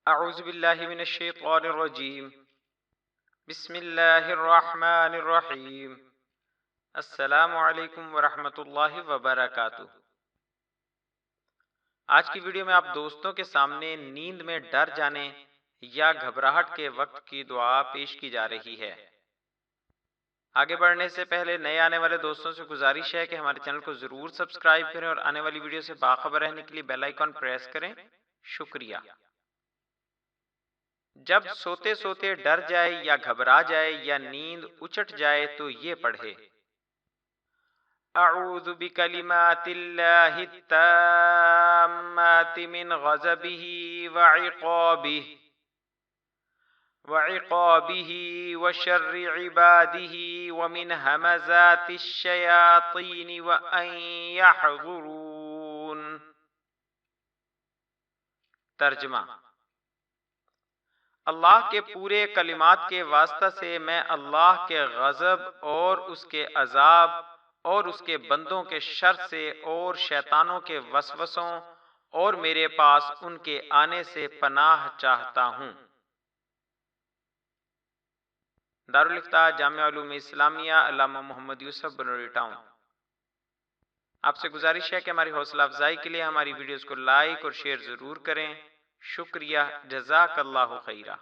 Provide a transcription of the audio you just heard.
اعوذ باللہ من الشیطان الرجیم، بسم اللہ الرحمن الرحیم۔ السلام علیکم ورحمۃ اللہ وبرکاتہ۔ آج کی ویڈیو میں آپ دوستوں کے سامنے نیند میں ڈر جانے یا گھبراہٹ کے وقت کی دعا پیش کی جا رہی ہے۔ آگے بڑھنے سے پہلے نئے آنے والے دوستوں سے گزارش ہے کہ ہمارے چینل کو ضرور سبسکرائب کریں اور آنے والی ویڈیو سے باخبر رہنے کے لیے بیل آئیکن پریس کریں۔ شکریہ۔ جب سوتے سوتے ڈر جائے یا گھبرا جائے یا نیند اچٹ جائے تو یہ پڑھے: اعوذ بکلمات اللہ التامات من غضبہ وعقابہ وشر عبادہ ومن ہمزات الشیاطین وان یحضرون۔ ترجمہ: اللہ کے پورے کلمات کے واسطہ سے میں اللہ کے غضب اور اس کے عذاب اور اس کے بندوں کے شر سے اور شیطانوں کے وسوسوں اور میرے پاس ان کے آنے سے پناہ چاہتا ہوں۔ دارالفتاح جامعہ علوم اسلامیہ، علامہ محمد یوسف بنوری ٹاؤن۔ آپ سے گزارش ہے کہ ہماری حوصلہ افزائی کے لیے ہماری ویڈیوز کو لائک اور شیئر ضرور کریں۔ شکریہ، جزاک اللہ خیرہ۔